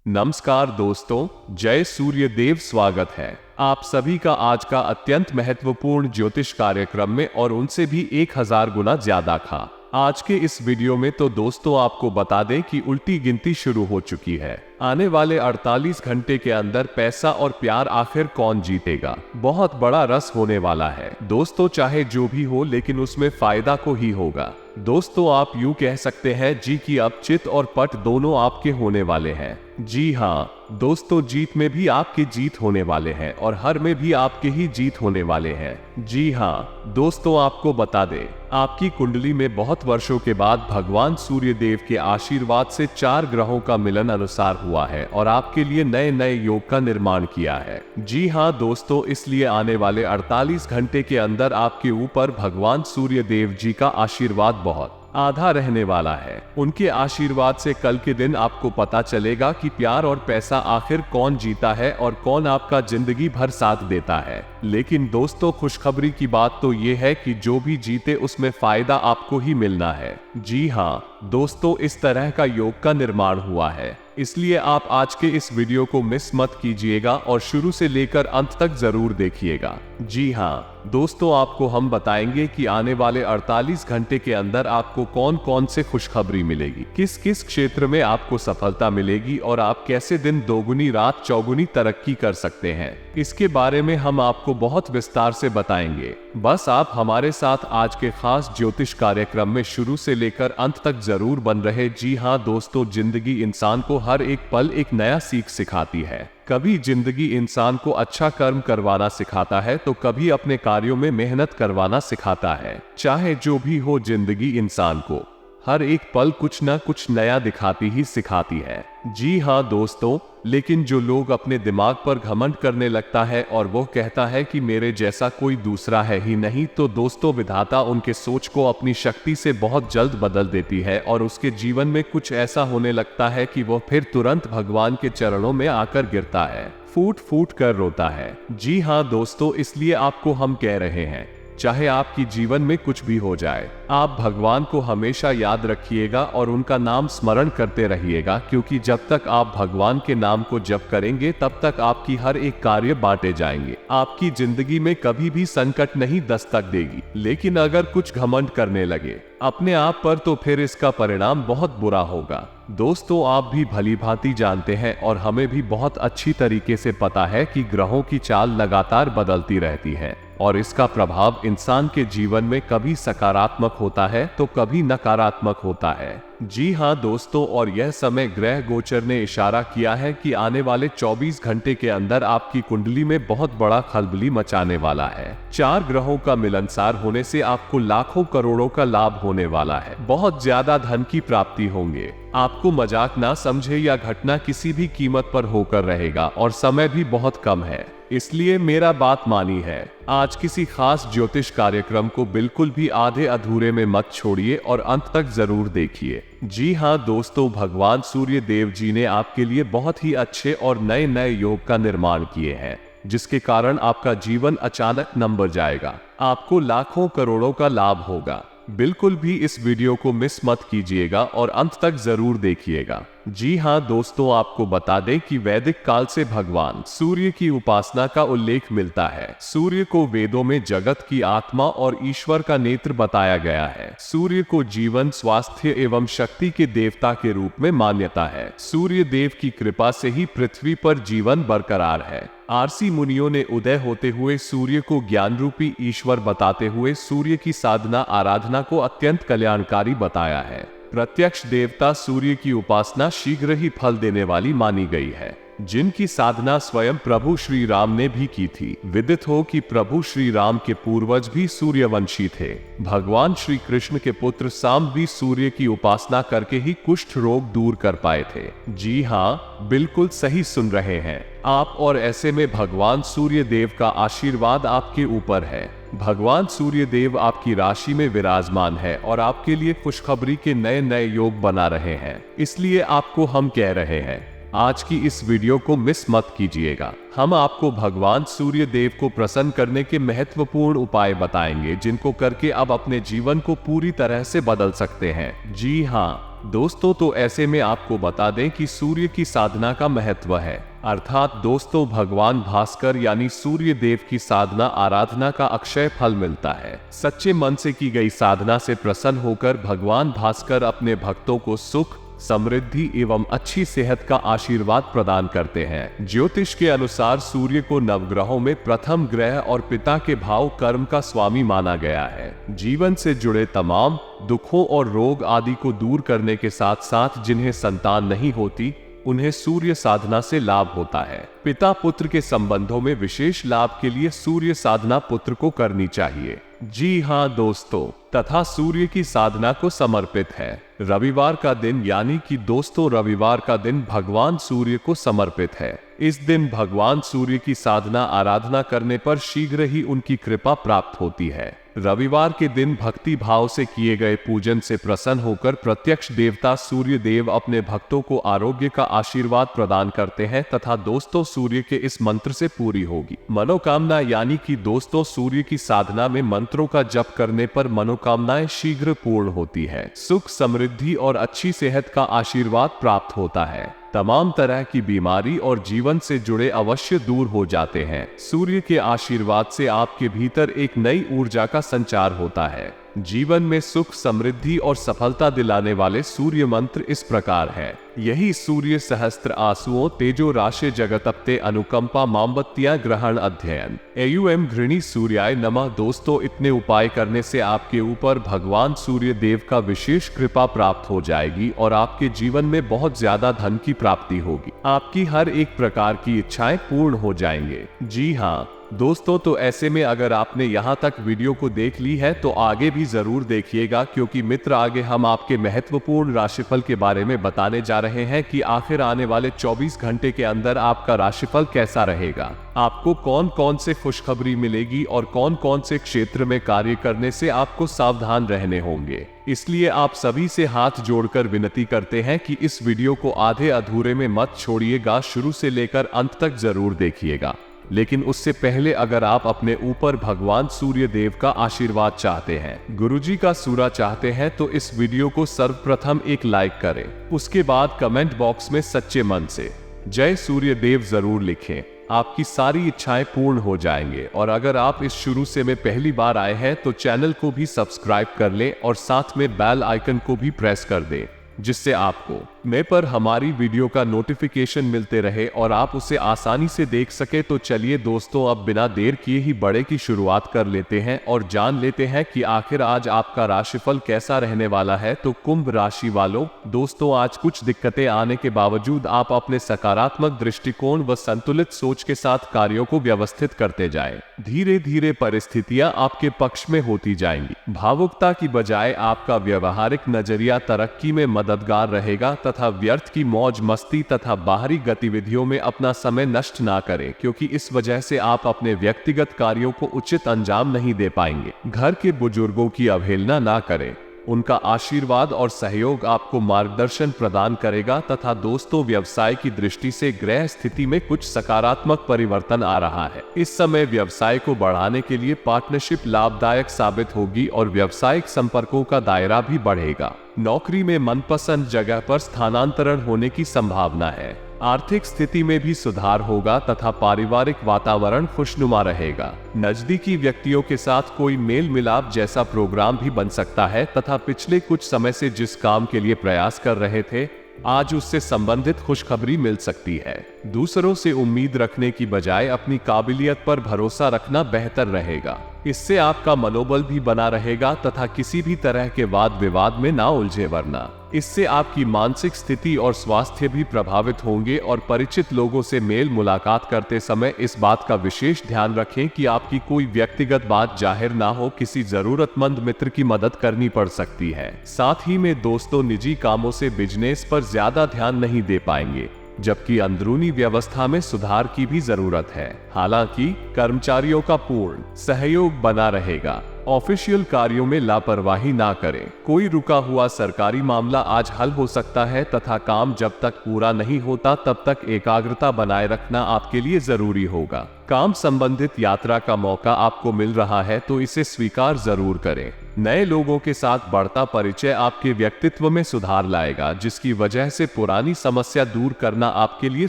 नमस्कार दोस्तों, जय सूर्य देव। स्वागत है आप सभी का आज का अत्यंत महत्वपूर्ण ज्योतिष कार्यक्रम में और उनसे भी 1000 गुना ज्यादा खा। आज के इस वीडियो में तो दोस्तों आपको बता दें कि उल्टी गिनती शुरू हो चुकी है। आने वाले 48 घंटे के अंदर पैसा और प्यार आखिर कौन जीतेगा, बहुत बड़ा रस होने वाला है दोस्तों। चाहे जो भी हो लेकिन उसमें फायदा को ही होगा दोस्तों। आप यूं कह सकते हैं जी कि अब चित और पट दोनों आपके होने वाले हैं। जी हाँ दोस्तों, जीत में भी आपकी जीत होने वाले हैं और हर में भी आपके ही जीत होने वाले हैं। जी हाँ दोस्तों, आपको बता दें आपकी कुंडली में बहुत वर्षों के बाद भगवान सूर्य देव के आशीर्वाद से 4 ग्रहों का मिलन अनुसार हुआ है और आपके लिए नए नए योग का निर्माण किया है। जी हाँ दोस्तों, इसलिए आने वाले 48 घंटे के अंदर आपके ऊपर भगवान सूर्य देव जी का आशीर्वाद बहुत आधा रहने वाला है। उनके आशीर्वाद से कल के दिन आपको पता चलेगा कि प्यार और पैसा आखिर कौन जीता है और कौन आपका जिंदगी भर साथ देता है। लेकिन दोस्तों, खुशखबरी की बात तो ये है कि जो भी जीते उसमें फायदा आपको ही मिलना है। जी हाँ दोस्तों, इस तरह का योग का निर्माण हुआ है, इसलिए आप आज के इस वीडियो को मिस मत कीजिएगा और शुरू से लेकर अंत तक जरूर देखिएगा। जी हाँ दोस्तों, आपको हम बताएंगे कि आने वाले 48 घंटे के अंदर आपको कौन कौन से खुशखबरी मिलेगी, किस किस क्षेत्र में आपको सफलता मिलेगी और आप कैसे दिन दोगुनी रात चौगुनी तरक्की कर सकते हैं। इसके बारे में हम आपको बहुत विस्तार से बताएंगे। बस आप हमारे साथ आज के खास ज्योतिष कार्यक्रम में शुरू से लेकर अंत तक जरूर बन रहे। जी हाँ दोस्तों, जिंदगी इंसान को हर एक पल एक नया सीख सिखाती है। कभी जिंदगी इंसान को अच्छा कर्म करवाना सिखाता है तो कभी अपने कार्यों में मेहनत करवाना सिखाता है। चाहे जो भी हो, जिंदगी इंसान को हर एक पल कुछ न कुछ नया दिखाती ही सिखाती है। जी हाँ दोस्तों, लेकिन जो लोग अपने दिमाग पर घमंड करने लगता है और वो कहता है कि मेरे जैसा कोई दूसरा है ही नहीं, तो दोस्तों विधाता उनके सोच को अपनी शक्ति से बहुत जल्द बदल देती है और उसके जीवन में कुछ ऐसा होने लगता है कि वो फिर तुरंत भगवान के चरणों में आकर गिरता है, फूट फूट कर रोता है। जी हाँ दोस्तों, इसलिए आपको हम कह रहे हैं, चाहे आपकी जीवन में कुछ भी हो जाए, आप भगवान को हमेशा याद रखिएगा और उनका नाम स्मरण करते रहिएगा, क्योंकि जब तक आप भगवान के नाम को जप करेंगे तब तक आपकी हर एक कार्य बांटे जाएंगे। आपकी जिंदगी में कभी भी संकट नहीं दस्तक देगी। लेकिन अगर कुछ घमंड करने लगे अपने आप पर तो फिर इसका परिणाम बहुत बुरा होगा। दोस्तों, आप भी भली भांति जानते हैं और हमें भी बहुत अच्छी तरीके से पता है कि ग्रहों की चाल लगातार बदलती रहती है और इसका प्रभाव इंसान के जीवन में कभी सकारात्मक होता है तो कभी नकारात्मक होता है। जी हाँ दोस्तों, और यह समय ग्रह गोचर ने इशारा किया है कि आने वाले 24 घंटे के अंदर आपकी कुंडली में बहुत बड़ा खलबली मचाने वाला है। 4 ग्रहों का मिलनसार होने से आपको लाखों करोड़ों का लाभ होने वाला है। बहुत ज्यादा धन की प्राप्ति होंगे। आपको मजाक ना समझे, या घटना किसी भी कीमत पर होकर रहेगा और समय भी बहुत कम है, इसलिए मेरा बात मानी है। आज किसी खास ज्योतिष कार्यक्रम को बिल्कुल भी आधे अधूरे में मत छोड़िए और अंत तक जरूर देखिए। जी हाँ दोस्तों, भगवान सूर्य देव जी ने आपके लिए बहुत ही अच्छे और नए नए योग का निर्माण किए हैं, जिसके कारण आपका जीवन अचानक नंबर जाएगा। आपको लाखों करोड़ों का लाभ होगा। बिल्कुल भी इस वीडियो को मिस मत कीजिएगा और अंत तक जरूर देखिएगा। जी हाँ दोस्तों, आपको बता दें कि वैदिक काल से भगवान सूर्य की उपासना का उल्लेख मिलता है। सूर्य को वेदों में जगत की आत्मा और ईश्वर का नेत्र बताया गया है। सूर्य को जीवन, स्वास्थ्य एवं शक्ति के देवता के रूप में मान्यता है। सूर्य देव की कृपा से ही पृथ्वी पर जीवन बरकरार है। आरसी मुनियों ने उदय होते हुए सूर्य को ज्ञान रूपी ईश्वर बताते हुए सूर्य की साधना आराधना को अत्यंत कल्याणकारी बताया है। प्रत्यक्ष देवता सूर्य की उपासना शीघ्र ही फल देने वाली मानी गई है, जिनकी साधना स्वयं प्रभु श्री राम ने भी की थी। विदित हो कि प्रभु श्री राम के पूर्वज भी सूर्यवंशी थे। भगवान श्री कृष्ण के पुत्र साम भी सूर्य की उपासना करके ही कुष्ठ रोग दूर कर पाए थे। जी हाँ, बिल्कुल सही सुन रहे हैं आप, और ऐसे में भगवान सूर्य देव का आशीर्वाद आपके ऊपर है। भगवान सूर्य देव आपकी राशि में विराजमान है और आपके लिए खुशखबरी के नए नए योग बना रहे हैं। इसलिए आपको हम कह रहे हैं, आज की इस वीडियो को मिस मत कीजिएगा। हम आपको भगवान सूर्य देव को प्रसन्न करने के महत्वपूर्ण उपाय बताएंगे, जिनको करके आप अपने जीवन को पूरी तरह से बदल सकते हैं। जी हाँ दोस्तों तो ऐसे में आपको बता दें कि सूर्य की साधना का महत्व है, अर्थात दोस्तों भगवान भास्कर यानी सूर्य देव की साधना आराधना का अक्षय फल मिलता है। सच्चे मन से की गई साधना से प्रसन्न होकर भगवान भास्कर अपने भक्तों को सुख, समृद्धि एवं अच्छी सेहत का आशीर्वाद प्रदान करते हैं। ज्योतिष के अनुसार सूर्य को नवग्रहों में प्रथम ग्रह और पिता के भाव कर्म का स्वामी माना गया है। जीवन से जुड़े तमाम दुखों और रोग आदि को दूर करने के साथ साथ जिन्हें संतान नहीं होती उन्हें सूर्य साधना से लाभ होता है। पिता पुत्र के संबंधों में विशेष लाभ के लिए सूर्य साधना पुत्र को करनी चाहिए। जी हाँ दोस्तों, तथा सूर्य की साधना को समर्पित है। रविवार का दिन यानी कि दोस्तों रविवार का दिन भगवान सूर्य को समर्पित है। इस दिन भगवान सूर्य की साधना आराधना करने पर शीघ्र ही उनकी कृपा प्राप्त होती है। रविवार के दिन भक्ति भाव से किए गए पूजन से प्रसन्न होकर प्रत्यक्ष देवता सूर्य देव अपने भक्तों को आरोग्य का आशीर्वाद प्रदान करते हैं तथा दोस्तों सूर्य के इस मंत्र से पूरी होगी मनोकामना, यानी कि दोस्तों सूर्य की साधना में मंत्रों का जप करने पर मनोकामनाएं शीघ्र पूर्ण होती है। सुख, समृद्धि और अच्छी सेहत का आशीर्वाद प्राप्त होता है। तमाम तरह की बीमारी और जीवन से जुड़े अवश्य दूर हो जाते हैं। सूर्य के आशीर्वाद से आपके भीतर एक नई ऊर्जा का संचार होता है। जीवन में सुख, समृद्धि और सफलता दिलाने वाले सूर्य मंत्र इस प्रकार है। यही सूर्य सहस्त्र आंसुओं तेजो राशि जगतप्ते अनुकंपा मोमबत्तियां ग्रहण अध्ययन एयुएम घृणी सूर्याय नमः। दोस्तों इतने उपाय करने से आपके ऊपर भगवान सूर्य देव का विशेष कृपा प्राप्त हो जाएगी और आपके जीवन में बहुत ज्यादा धन की प्राप्ति होगी। आपकी हर एक प्रकार की इच्छाएं पूर्ण हो जाएंगे। जी हाँ दोस्तों, तो ऐसे में अगर आपने यहाँ तक वीडियो को देख ली है तो आगे भी जरूर देखिएगा, क्योंकि मित्र आगे हम आपके महत्वपूर्ण राशिफल के बारे में बताने जा रहे हैं कि आखिर आने वाले 24 घंटे के अंदर आपका राशिफल कैसा रहेगा, आपको कौन कौन से खुशखबरी मिलेगी और कौन कौन से क्षेत्र में कार्य करने से आपको सावधान रहने होंगे। इसलिए आप सभी से हाथ जोड़कर विनती करते हैं कि इस वीडियो को आधे अधूरे में मत छोड़िएगा, शुरू से लेकर अंत तक जरूर देखिएगा। लेकिन उससे पहले अगर आप अपने ऊपर भगवान सूर्य देव का आशीर्वाद चाहते हैं, गुरुजी का सूरा चाहते हैं, तो इस वीडियो को सर्वप्रथम एक लाइक करें। उसके बाद कमेंट बॉक्स में सच्चे मन से जय सूर्य देव जरूर लिखें। आपकी सारी इच्छाएं पूर्ण हो जाएंगे। और अगर आप इस शुरू से में पहली बार आए हैं तो चैनल को भी सब्सक्राइब कर लें और साथ में बेल आइकन को भी प्रेस कर दें, जिससे आपको मैं पर हमारी वीडियो का नोटिफिकेशन मिलते रहे और आप उसे आसानी से देख सके। तो चलिए दोस्तों, अब बिना देर किए ही बड़े की शुरुआत कर लेते हैं और जान लेते हैं कि आखिर आज आपका राशिफल कैसा रहने वाला है। तो कुंभ राशि वालों, दोस्तों आज कुछ दिक्कतें आने के बावजूद आप अपने सकारात्मक दृष्टिकोण व संतुलित सोच के साथ कार्यों को व्यवस्थित करते जाएं। धीरे धीरे परिस्थितियां आपके पक्ष में होती जाएंगी। भावुकता की बजाय आपका व्यवहारिक नजरिया तरक्की में मददगार रहेगा तथा व्यर्थ की मौज मस्ती तथा बाहरी गतिविधियों में अपना समय नष्ट ना करें, क्योंकि इस वजह से आप अपने व्यक्तिगत कार्यों को उचित अंजाम नहीं दे पाएंगे। घर के बुजुर्गों की अवहेलना ना करें, उनका आशीर्वाद और सहयोग आपको मार्गदर्शन प्रदान करेगा। तथा दोस्तों व्यवसाय की दृष्टि से ग्रह स्थिति में कुछ सकारात्मक परिवर्तन आ रहा है। इस समय व्यवसाय को बढ़ाने के लिए पार्टनरशिप लाभदायक साबित होगी और व्यवसायिक संपर्कों का दायरा भी बढ़ेगा। नौकरी में मनपसंद जगह पर स्थानांतरण होने की संभावना है। आर्थिक स्थिति में भी सुधार होगा तथा पारिवारिक वातावरण खुशनुमा रहेगा। नजदीकी व्यक्तियों के साथ कोई मेल मिलाप जैसा प्रोग्राम भी बन सकता है तथा पिछले कुछ समय से जिस काम के लिए प्रयास कर रहे थे, आज उससे संबंधित खुशखबरी मिल सकती है। दूसरों से उम्मीद रखने की बजाय अपनी काबिलियत पर भरोसा रखना बेहतर रहेगा। इससे आपका मनोबल भी बना रहेगा तथा किसी भी तरह के वाद विवाद में ना उलझे, वरना इससे आपकी मानसिक स्थिति और स्वास्थ्य भी प्रभावित होंगे। और परिचित लोगों से मेल मुलाकात करते समय इस बात का विशेष ध्यान रखें कि आपकी कोई व्यक्तिगत बात जाहिर ना हो, किसी जरूरतमंद मित्र की मदद करनी पड़ सकती है। साथ ही में दोस्तों निजी कामों से बिजनेस पर ज्यादा ध्यान नहीं दे पाएंगे, जबकि अंदरूनी व्यवस्था में सुधार की भी जरूरत है। हालांकि कर्मचारियों का पूर्ण सहयोग बना रहेगा। ऑफिशियल कार्यों में लापरवाही ना करें। कोई रुका हुआ सरकारी मामला आज हल हो सकता है तथा काम जब तक पूरा नहीं होता तब तक एकाग्रता बनाए रखना आपके लिए जरूरी होगा। काम संबंधित यात्रा का मौका आपको मिल रहा है तो इसे स्वीकार जरूर करें। नए लोगों के साथ बढ़ता परिचय आपके व्यक्तित्व में सुधार लाएगा, जिसकी वजह से पुरानी समस्या दूर करना आपके लिए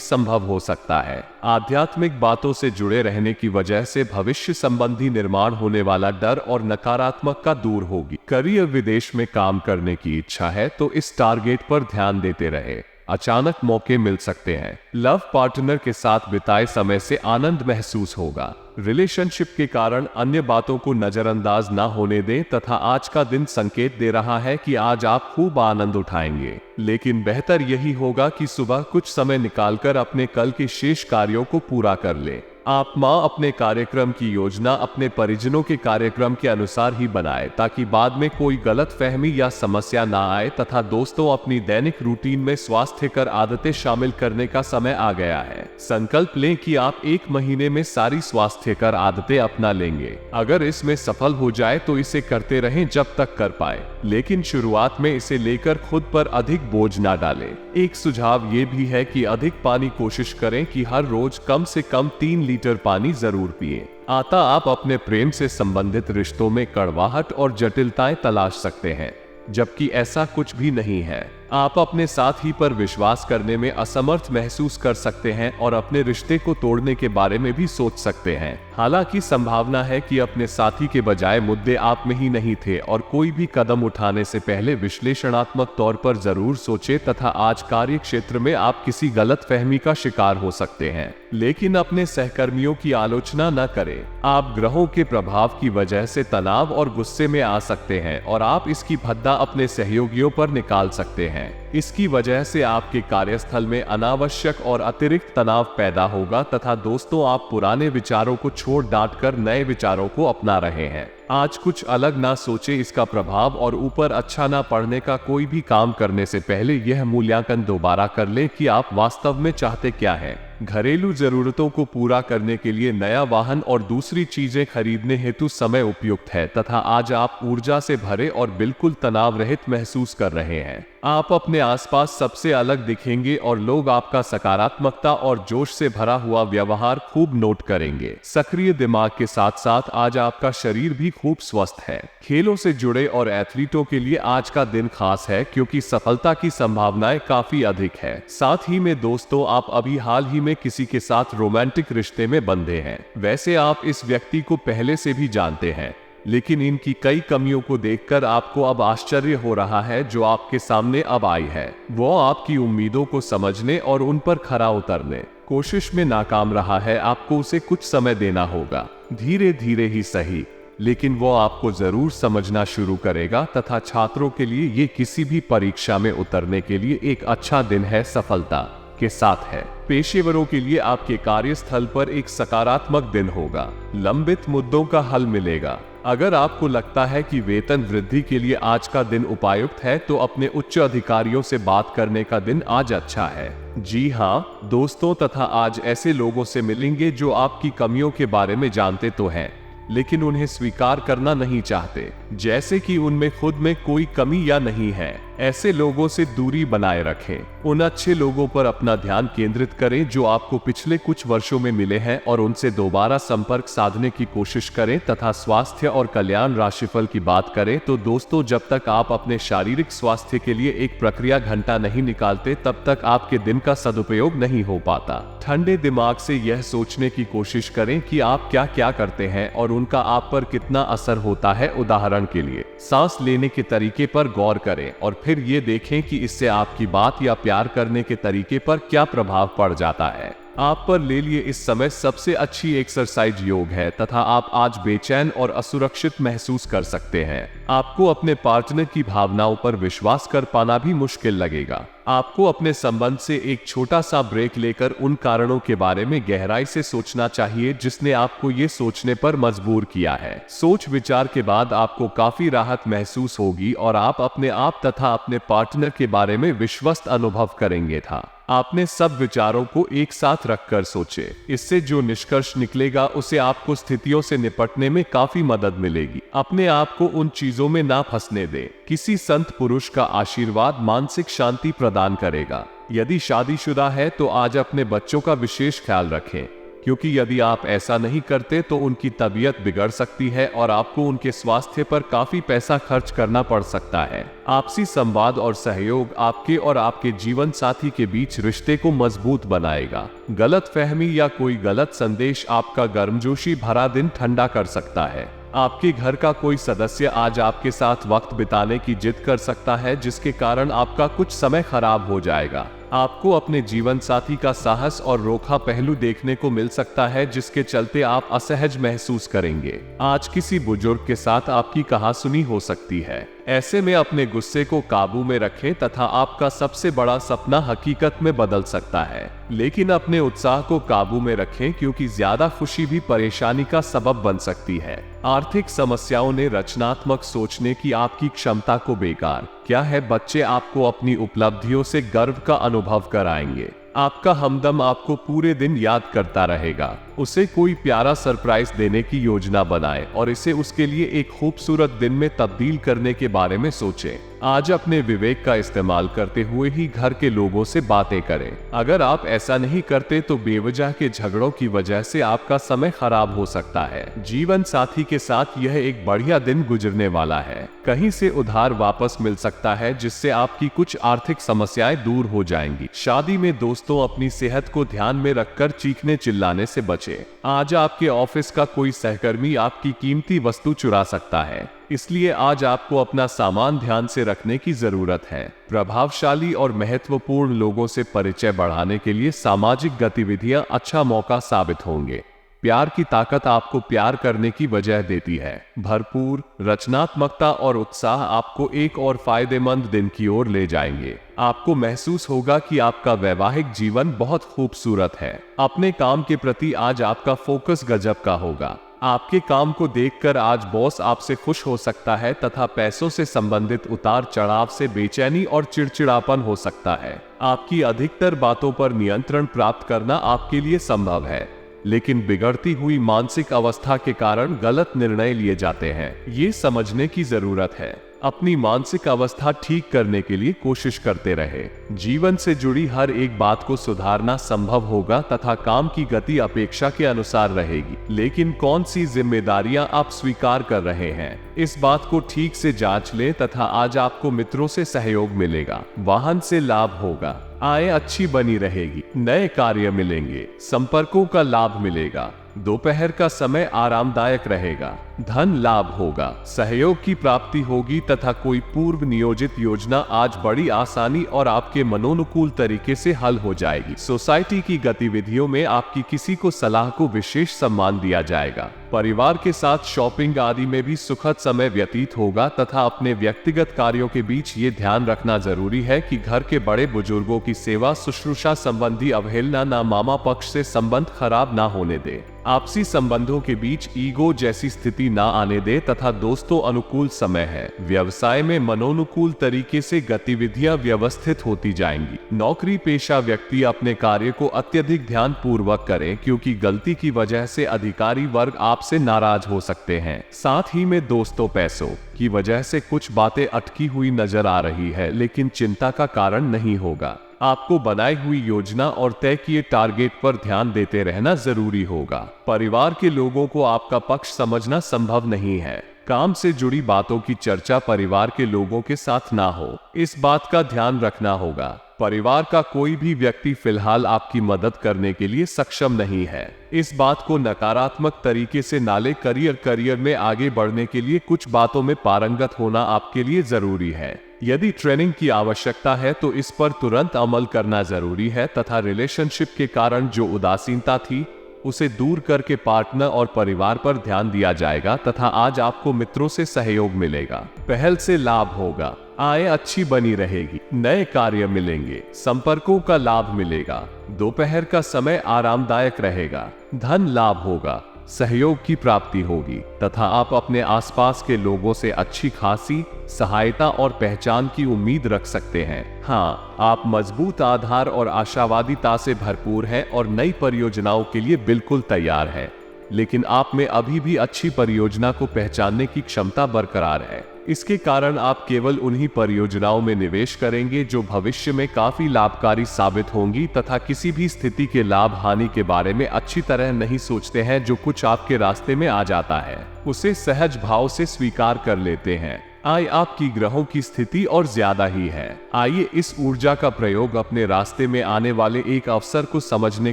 संभव हो सकता है। आध्यात्मिक बातों से जुड़े रहने की वजह से भविष्य संबंधी निर्माण होने वाला डर और नकारात्मकता दूर होगी। करियर विदेश में काम करने की इच्छा है तो इस टारगेट पर ध्यान देते रहे, अचानक मौके मिल सकते हैं। लव पार्टनर के साथ बिताए समय से आनंद महसूस होगा। रिलेशनशिप के कारण अन्य बातों को नजरअंदाज ना होने दें तथा आज का दिन संकेत दे रहा है कि आज आप खूब आनंद उठाएंगे, लेकिन बेहतर यही होगा कि सुबह कुछ समय निकालकर अपने कल के शेष कार्यों को पूरा कर लें। आप माँ अपने कार्यक्रम की योजना अपने परिजनों के कार्यक्रम के अनुसार ही बनाए ताकि बाद में कोई गलत फहमी या समस्या ना आए। तथा दोस्तों, अपनी दैनिक रूटीन में स्वास्थ्यकर आदतें शामिल करने का समय आ गया है। संकल्प लें कि आप 1 महीने में सारी स्वास्थ्यकर आदतें अपना लेंगे। अगर इसमें सफल हो जाए तो इसे करते रहें जब तक कर पाए, लेकिन शुरुआत में इसे लेकर खुद पर अधिक बोझ ना डालें। एक सुझाव ये भी है कि अधिक पानी कोशिश करें कि हर रोज कम से कम 3 लीटर पानी जरूर पिएं। आप अपने प्रेम से संबंधित रिश्तों में कड़वाहट और जटिलताएं तलाश सकते हैं, जबकि ऐसा कुछ भी नहीं है। आप अपने साथी पर विश्वास करने में असमर्थ महसूस कर सकते हैं और अपने रिश्ते को तोड़ने के बारे में भी सोच सकते हैं। हालांकि संभावना है कि अपने साथी के बजाय मुद्दे आप में ही नहीं थे और कोई भी कदम उठाने से पहले विश्लेषणात्मक तौर पर जरूर सोचे। तथा आज कार्य क्षेत्र में आप किसी गलत फहमी का शिकार हो सकते हैं, लेकिन अपने सहकर्मियों की आलोचना न करें। आप ग्रहों के प्रभाव की वजह से तनाव और गुस्से में आ सकते हैं और आप इसकी भद्दा अपने सहयोगियों पर निकाल सकते हैं। इसकी वजह से आपके कार्यस्थल में अनावश्यक और अतिरिक्त तनाव पैदा होगा। तथा दोस्तों, आप पुराने विचारों को छोड़ डांटकर नए विचारों को अपना रहे हैं। आज कुछ अलग ना सोचे, इसका प्रभाव और ऊपर अच्छा ना पड़ने का कोई भी काम करने से पहले यह मूल्यांकन दोबारा कर लें कि आप वास्तव में चाहते क्या हैं। घरेलू जरूरतों को पूरा करने के लिए नया वाहन और दूसरी चीजें खरीदने हेतु समय उपयुक्त है। तथा आज आप ऊर्जा से भरे और बिल्कुल तनाव रहित महसूस कर रहे हैं। आप अपने आसपास सबसे अलग दिखेंगे और लोग आपका सकारात्मकता और जोश से भरा हुआ व्यवहार खूब नोट करेंगे। सक्रिय दिमाग के साथ साथ आज आपका शरीर भी खूब स्वस्थ है। खेलों से जुड़े और एथलीटों के लिए आज का दिन खास है क्योंकि सफलता की संभावनाएं काफी अधिक है। साथ ही में दोस्तों, आप अभी हाल ही में किसी के साथ रोमांटिक रिश्ते में बंधे हैं। वैसे आप इस व्यक्ति को पहले से भी जानते हैं, लेकिन इनकी कई कमियों को देखकर आपको अब आश्चर्य हो रहा है जो आपके सामने अब आई है। वो आपकी उम्मीदों को समझने और उन पर खरा उतरने कोशिश में नाकाम रहा है। आपको उसे कुछ समय देना होगा, धीरे धीरे ही सही, लेकिन वो आपको जरूर समझना शुरू करेगा। तथा छात्रों के लिए ये किसी भी परीक्षा में उतरने के लिए एक अच्छा दिन है, सफलता के साथ है। पेशेवरों के लिए आपके कार्यस्थल पर एक सकारात्मक दिन होगा। लंबित मुद्दों का हल मिलेगा। अगर आपको लगता है कि वेतन वृद्धि के लिए आज का दिन उपयुक्त है तो अपने उच्च अधिकारियों से बात करने का दिन आज अच्छा है। जी हाँ दोस्तों, तथा आज ऐसे लोगों से मिलेंगे जो आपकी कमियों के बारे में जानते तो हैं, लेकिन उन्हें स्वीकार करना नहीं चाहते, जैसे कि उनमें खुद में कोई कमी या नहीं है। ऐसे लोगों से दूरी बनाए रखें। उन अच्छे लोगों पर अपना ध्यान केंद्रित करें जो आपको पिछले कुछ वर्षों में मिले हैं और उनसे दोबारा संपर्क साधने की कोशिश करें। तथा स्वास्थ्य और कल्याण राशिफल की बात करें तो दोस्तों, जब तक आप अपने शारीरिक स्वास्थ्य के लिए एक प्रक्रिया घंटा नहीं निकालते तब तक आपके दिन का सदुपयोग नहीं हो पाता। ठंडे दिमाग से यह सोचने की कोशिश करें कि आप क्या क्या करते हैं और उनका आप पर कितना असर होता है। उदाहरण के लिए सांस लेने के तरीके पर गौर करें और फिर ये देखें कि इससे आपकी बात या प्यार करने के तरीके पर क्या प्रभाव पड़ जाता है। आप पर ले लिए इस समय सबसे अच्छी एक्सरसाइज योग है तथा आप आज बेचैन और असुरक्षित महसूस कर सकते हैं। आपको अपने पार्टनर की भावनाओं पर विश्वास कर पाना भी मुश्किल लगेगा। आपको अपने संबंध से एक छोटा सा ब्रेक लेकर उन कारणों के बारे में गहराई से सोचना चाहिए जिसने आपको ये सोचने पर मजबूर किया है। सोच विचार के बाद आपको काफी राहत महसूस होगी और आप अपने आप तथा अपने पार्टनर के बारे में विश्वस्त अनुभव करेंगे। आपने सब विचारों को एक साथ रखकर सोचे। इससे जो निष्कर्ष निकलेगा उसे आपको स्थितियों से निपटने में काफी मदद मिलेगी। अपने आप को उन चीजों में ना फंसने दें। किसी संत पुरुष का आशीर्वाद मानसिक शांति प्रदान करेगा। यदि शादीशुदा है तो आज अपने बच्चों का विशेष ख्याल रखें क्योंकि यदि आप ऐसा नहीं करते तो उनकी तबीयत बिगड़ सकती है और आपको उनके स्वास्थ्य पर काफी पैसा खर्च करना पड़ सकता है। आपसी संवाद और सहयोग आपके और आपके जीवन साथी के बीच रिश्ते को मजबूत बनाएगा। गलतफहमी या कोई गलत संदेश आपका गर्मजोशी भरा दिन ठंडा कर सकता है। आपके घर का कोई सदस्य आज आपके साथ वक्त बिताने की जिद कर सकता है, जिसके कारण आपका कुछ समय खराब हो जाएगा। आपको अपने जीवन साथी का साहस और रोखा पहलू देखने को मिल सकता है, जिसके चलते आप असहज महसूस करेंगे। आज किसी बुजुर्ग के साथ आपकी कहासुनी हो सकती है। ऐसे में अपने गुस्से को काबू में रखें तथा आपका सबसे बड़ा सपना हकीकत में बदल सकता है। लेकिन अपने उत्साह को काबू में रखें, क्योंकि ज्यादा खुशी भी परेशानी का सबब बन सकती है। आर्थिक समस्याओं ने रचनात्मक सोचने की आपकी क्षमता को बेकार किया है। बच्चे आपको अपनी उपलब्धियों से गर्व का अनुभव कराएंगे। आपका हमदम आपको पूरे दिन याद करता रहेगा। उसे कोई प्यारा सरप्राइज देने की योजना बनाएं और इसे उसके लिए एक खूबसूरत दिन में तब्दील करने के बारे में सोचें। आज अपने विवेक का इस्तेमाल करते हुए ही घर के लोगों से बातें करें। अगर आप ऐसा नहीं करते तो बेवजह के झगड़ों की वजह से आपका समय खराब हो सकता है। जीवन साथी के साथ यह एक बढ़िया दिन गुजरने वाला है। कहीं से उधार वापस मिल सकता है, जिससे आपकी कुछ आर्थिक समस्याएं दूर हो जाएंगी। शादी में दोस्तों, अपनी सेहत को ध्यान में रखकर चीखने चिल्लाने से बचें। आज आपके ऑफिस का कोई सहकर्मी आपकी कीमती वस्तु चुरा सकता है, इसलिए आज आपको अपना सामान ध्यान से रखने की जरूरत है। प्रभावशाली और महत्वपूर्ण लोगों से परिचय बढ़ाने के लिए सामाजिक गतिविधियां अच्छा मौका साबित होंगे। प्यार की ताकत आपको प्यार करने की वजह देती है। भरपूर रचनात्मकता और उत्साह आपको एक और फायदेमंद दिन की ओर ले जाएंगे। आपको महसूस होगा कि आपका वैवाहिक जीवन बहुत खूबसूरत है। अपने काम के प्रति आज आपका फोकस गजब का होगा। आपके काम को देखकर आज बॉस आपसे खुश हो सकता है तथा पैसों से संबंधित उतार चढ़ाव से बेचैनी और चिड़चिड़ापन हो सकता है। आपकी अधिकतर बातों पर नियंत्रण प्राप्त करना आपके लिए संभव है, लेकिन बिगड़ती हुई मानसिक अवस्था के कारण गलत निर्णय लिए जाते हैं। ये समझने की जरूरत है। अपनी मानसिक अवस्था ठीक करने के लिए कोशिश करते रहे। जीवन से जुड़ी हर एक बात को सुधारना संभव होगा तथा काम की गति अपेक्षा के अनुसार रहेगी। लेकिन कौन सी जिम्मेदारियां आप स्वीकार कर रहे हैं, इस बात को ठीक से जांच लें तथा आज आपको मित्रों से सहयोग मिलेगा। वाहन से लाभ होगा। आय अच्छी बनी रहेगी। नए कार्य मिलेंगे। संपर्कों का लाभ मिलेगा। दोपहर का समय आरामदायक रहेगा। धन लाभ होगा। सहयोग की प्राप्ति होगी तथा कोई पूर्व नियोजित योजना आज बड़ी आसानी और आपके मनोनुकूल तरीके से हल हो जाएगी। सोसाइटी की गतिविधियों में आपकी किसी को सलाह को विशेष सम्मान दिया जाएगा। परिवार के साथ शॉपिंग आदि में भी सुखद समय व्यतीत होगा तथा अपने व्यक्तिगत कार्यों के बीच ये ध्यान रखना जरूरी है कि घर के बड़े बुजुर्गों की सेवा शुश्रूषा संबंधी अवहेलना ना मामा पक्ष से संबंध खराब ना होने दे। आपसी संबंधों के बीच ईगो जैसी स्थिति ना आने दे तथा दोस्तों अनुकूल समय है। व्यवसाय में मनोनुकूल तरीके से गतिविधियां व्यवस्थित होती जाएंगी। नौकरी पेशा व्यक्ति अपने कार्य को अत्यधिक ध्यान पूर्वक करें, क्योंकि गलती की वजह से अधिकारी वर्ग आपसे नाराज हो सकते हैं। साथ ही में दोस्तों, पैसों की वजह से कुछ बातें अटकी हुई नजर आ रही है, लेकिन चिंता का कारण नहीं होगा। आपको बनाई हुई योजना और तय किए टारगेट पर ध्यान देते रहना जरूरी होगा। परिवार के लोगों को आपका पक्ष समझना संभव नहीं है। काम से जुड़ी बातों की चर्चा परिवार के लोगों के साथ ना हो, इस बात का ध्यान रखना होगा। परिवार का कोई भी व्यक्ति फिलहाल आपकी मदद करने के लिए सक्षम नहीं है। इस बात को नकारात्मक तरीके से ना ले। करियर में आगे बढ़ने के लिए कुछ बातों में पारंगत होना आपके लिए जरूरी है। यदि ट्रेनिंग की आवश्यकता है तो इस पर तुरंत अमल करना जरूरी है तथा रिलेशनशिप के कारण जो उदासीनता थी उसे दूर करके पार्टनर और परिवार पर ध्यान दिया जाएगा तथा आज आपको मित्रों से सहयोग मिलेगा। पहल से लाभ होगा। आय अच्छी बनी रहेगी। नए कार्य मिलेंगे। संपर्कों का लाभ मिलेगा। दोपहर का समय आरामदायक रहेगा। धन लाभ होगा। सहयोग की प्राप्ति होगी तथा आप अपने आसपास के लोगों से अच्छी खासी सहायता और पहचान की उम्मीद रख सकते हैं। हाँ, आप मजबूत आधार और आशावादिता से भरपूर हैं और नई परियोजनाओं के लिए बिल्कुल तैयार हैं। लेकिन आप में अभी भी अच्छी परियोजना को पहचानने की क्षमता बरकरार है। इसके कारण आप केवल उन्हीं परियोजनाओं में निवेश करेंगे जो भविष्य में काफी लाभकारी साबित होंगी तथा किसी भी स्थिति के लाभ हानि के बारे में अच्छी तरह नहीं सोचते हैं। जो कुछ आपके रास्ते में आ जाता है उसे सहज भाव से स्वीकार कर लेते हैं। आय आपकी ग्रहों की स्थिति और ज्यादा ही है। आइए इस ऊर्जा का प्रयोग अपने रास्ते में आने वाले एक अवसर को समझने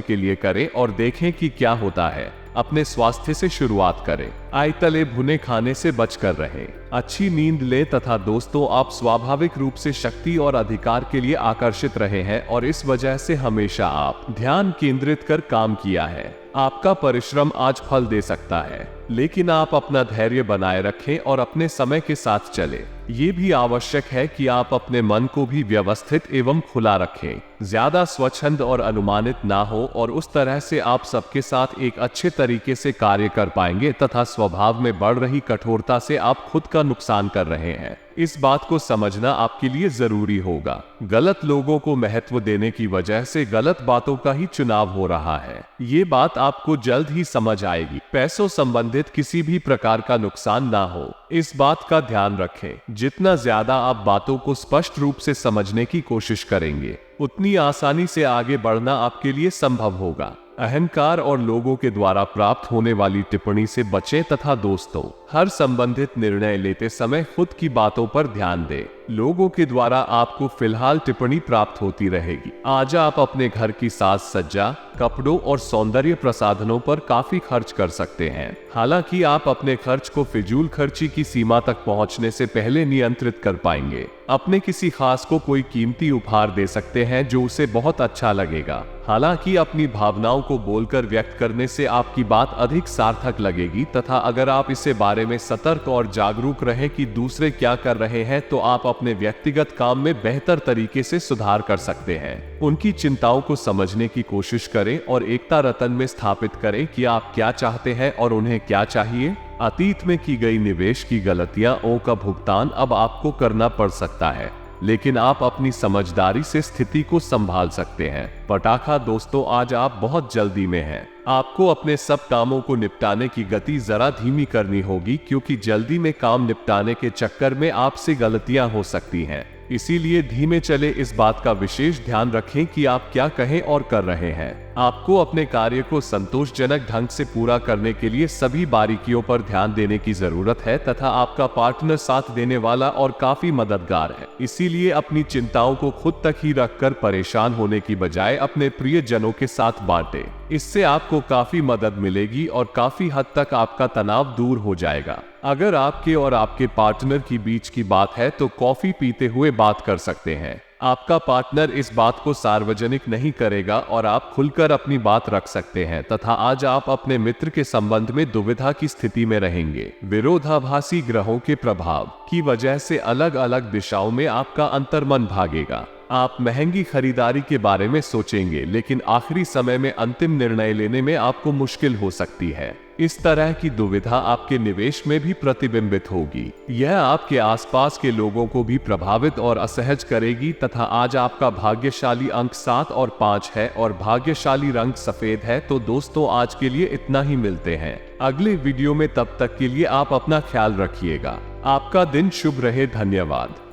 के लिए करें और देखें कि क्या होता है। अपने स्वास्थ्य से शुरुआत करें। आय तले भुने खाने से बचकर रहें। अच्छी नींद लें तथा दोस्तों आप स्वाभाविक रूप से शक्ति और अधिकार के लिए आकर्षित रहे हैं और इस वजह से हमेशा आप ध्यान केंद्रित कर काम किया है। आपका परिश्रम आज फल दे सकता है, लेकिन आप अपना धैर्य बनाए रखें और अपने समय के साथ चलें। ये भी आवश्यक है कि आप अपने मन को भी व्यवस्थित एवं खुला रखें, ज्यादा स्वच्छंद और अनुमानित ना हो और उस तरह से आप सबके साथ एक अच्छे तरीके से कार्य कर पाएंगे तथा स्वभाव में बढ़ रही कठोरता से आप खुद का नुकसान कर रहे हैं। इस बात को समझना आपके लिए जरूरी होगा। गलत लोगों को महत्व देने की वजह से गलत बातों का ही चुनाव हो रहा है। ये बात आपको जल्द ही समझ आएगी। पैसों संबंधित किसी भी प्रकार का नुकसान ना हो, इस बात का ध्यान रखें। जितना ज्यादा आप बातों को स्पष्ट रूप से समझने की कोशिश करेंगे, उतनी आसानी से आगे बढ़ना आपके लिए संभव होगा। अहंकार और लोगों के द्वारा प्राप्त होने वाली टिप्पणी से बचें तथा दोस्तों हर संबंधित निर्णय लेते समय खुद की बातों पर ध्यान दें। लोगों के द्वारा आपको फिलहाल टिप्पणी प्राप्त होती रहेगी। आज आप अपने घर की साज सज्जा, कपड़ों और सौंदर्य प्रसाधनों पर काफी खर्च कर सकते हैं। हालांकि आप अपने खर्च को फिजूल खर्ची की सीमा तक पहुंचने से पहले नियंत्रित कर पाएंगे। अपने किसी खास को कोई कीमती उपहार दे सकते हैं जो उसे बहुत अच्छा लगेगा। हालांकि अपनी भावनाओं को बोलकर व्यक्त करने से आपकी बात अधिक सार्थक लगेगी तथा अगर आप इसे बारे में सतर्क और जागरूक रहें कि दूसरे क्या कर रहे हैं तो आप अपने व्यक्तिगत काम में बेहतर तरीके से सुधार कर सकते हैं। उनकी चिंताओं को समझने की कोशिश करें और एकता रतन में स्थापित करें कि आप क्या चाहते हैं और उन्हें क्या चाहिए। अतीत में की गई निवेश की गलतियों का भुगतान अब आपको करना पड़ सकता है, लेकिन आप अपनी समझदारी से स्थिति को संभाल सकते हैं। पटाखा दोस्तों, आज आप बहुत जल्दी में हैं। आपको अपने सब कामों को निपटाने की गति जरा धीमी करनी होगी क्योंकि जल्दी में काम निपटाने के चक्कर में आपसे गलतियां हो सकती हैं। इसीलिए धीमे चले, इस बात का विशेष ध्यान रखें कि आप क्या कहें और कर रहे हैं। आपको अपने कार्य को संतोषजनक ढंग से पूरा करने के लिए सभी बारीकियों पर ध्यान देने की जरूरत है तथा आपका पार्टनर साथ देने वाला और काफी मददगार है। इसीलिए अपनी चिंताओं को खुद तक ही रखकर परेशान होने की बजाय अपने प्रियजनों के साथ बांटें। इससे आपको काफी मदद मिलेगी और काफी हद तक आपका तनाव दूर हो जाएगा। अगर आपके और आपके पार्टनर की बीच की बात है तो कॉफी पीते हुए बात कर सकते हैं। आपका पार्टनर इस बात को सार्वजनिक नहीं करेगा और आप खुलकर अपनी बात रख सकते हैं तथा आज आप अपने मित्र के संबंध में दुविधा की स्थिति में रहेंगे। विरोधाभासी ग्रहों के प्रभाव की वजह से अलग अलग दिशाओं में आपका अंतर्मन भागेगा। आप महंगी खरीदारी के बारे में सोचेंगे, लेकिन आखिरी समय में अंतिम निर्णय लेने में आपको मुश्किल हो सकती है। इस तरह की दुविधा आपके निवेश में भी प्रतिबिंबित होगी। यह आपके आसपास के लोगों को भी प्रभावित और असहज करेगी तथा आज आपका भाग्यशाली अंक 7 और 5 है और भाग्यशाली रंग सफेद है। तो दोस्तों, आज के लिए इतना ही। मिलते हैं अगले वीडियो में, तब तक के लिए आप अपना ख्याल रखिएगा। आपका दिन शुभ रहे। धन्यवाद।